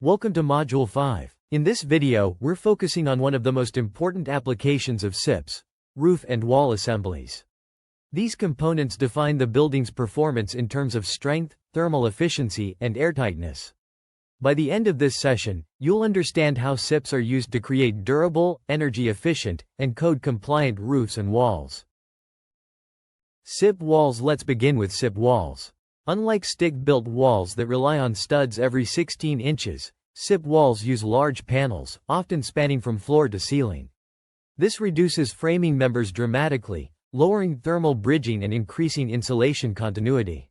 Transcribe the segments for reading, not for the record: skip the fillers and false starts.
Welcome to Module 5. In this video, we're focusing on one of the most important applications of SIPs, roof and wall assemblies. These components define the building's performance in terms of strength, thermal efficiency, and airtightness. By the end of this session, you'll understand how SIPs are used to create durable, energy-efficient, and code-compliant roofs and walls. SIP walls. Let's begin with SIP walls. Unlike stick-built walls that rely on studs every 16 inches, SIP walls use large panels, often spanning from floor to ceiling. This reduces framing members dramatically, lowering thermal bridging and increasing insulation continuity.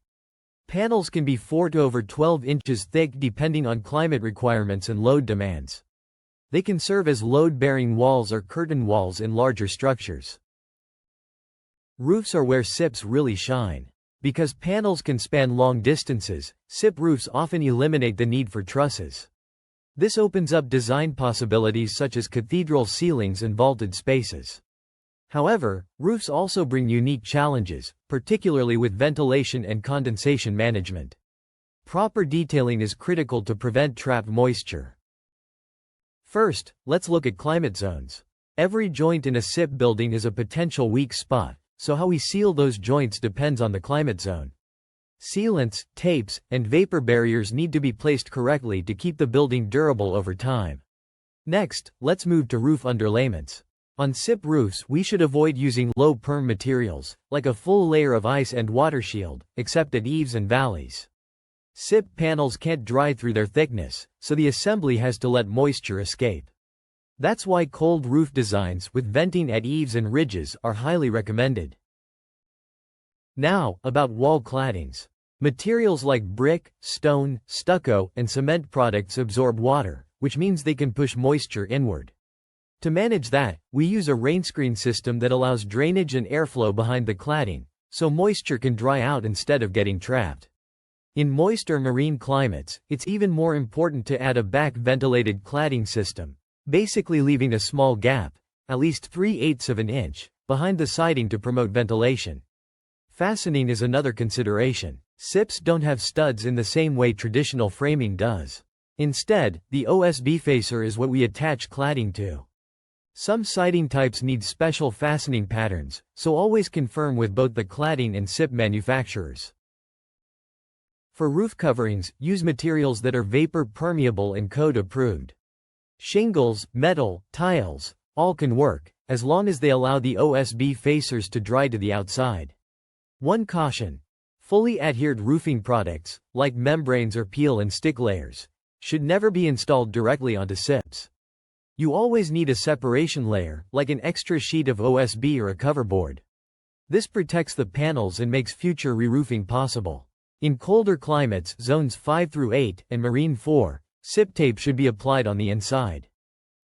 Panels can be 4 to over 12 inches thick depending on climate requirements and load demands. They can serve as load-bearing walls or curtain walls in larger structures. Roofs are where SIPs really shine. Because panels can span long distances, SIP roofs often eliminate the need for trusses. This opens up design possibilities such as cathedral ceilings and vaulted spaces. However, roofs also bring unique challenges, particularly with ventilation and condensation management. Proper detailing is critical to prevent trapped moisture. First, let's look at climate zones. Every joint in a SIP building is a potential weak spot, so how we seal those joints depends on the climate zone. Sealants, tapes, and vapor barriers need to be placed correctly to keep the building durable over time. Next, let's move to roof underlayments. On SIP roofs, we should avoid using low-perm materials, like a full layer of ice and water shield, except at eaves and valleys. SIP panels can't dry through their thickness, so the assembly has to let moisture escape. That's why cold roof designs with venting at eaves and ridges are highly recommended. Now, about wall claddings. Materials like brick, stone, stucco, and cement products absorb water, which means they can push moisture inward. To manage that, we use a rainscreen system that allows drainage and airflow behind the cladding, so moisture can dry out instead of getting trapped. In moist or marine climates, it's even more important to add a back-ventilated cladding system, basically leaving a small gap, at least 3/8 of an inch, behind the siding to promote ventilation. Fastening is another consideration. SIPs don't have studs in the same way traditional framing does. Instead, the OSB facer is what we attach cladding to. Some siding types need special fastening patterns, so always confirm with both the cladding and SIP manufacturers. For roof coverings, use materials that are vapor permeable and code approved. Shingles, metal, tiles, all can work, as long as they allow the OSB facers to dry to the outside. One caution: fully adhered roofing products, like membranes or peel and stick layers, should never be installed directly onto SIPs. You always need a separation layer, like an extra sheet of OSB or a coverboard. This protects the panels and makes future re-roofing possible. In colder climates, zones 5 through 8, and marine 4, SIP tape should be applied on the inside.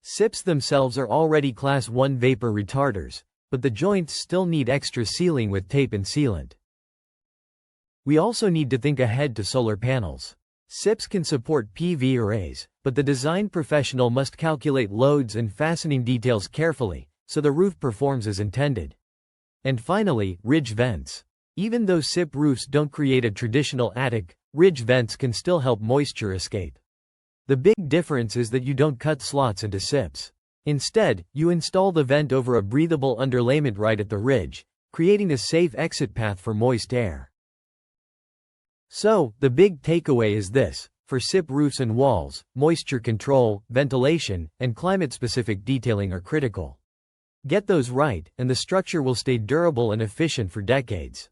SIPs themselves are already Class 1 vapor retarders, but the joints still need extra sealing with tape and sealant. We also need to think ahead to solar panels. SIPs can support PV arrays, but the design professional must calculate loads and fastening details carefully, so the roof performs as intended. And finally, ridge vents. Even though SIP roofs don't create a traditional attic, ridge vents can still help moisture escape. The big difference is that you don't cut slots into SIPs. Instead, you install the vent over a breathable underlayment right at the ridge, creating a safe exit path for moist air. So, the big takeaway is this: for SIP roofs and walls, moisture control, ventilation, and climate-specific detailing are critical. Get those right, and the structure will stay durable and efficient for decades.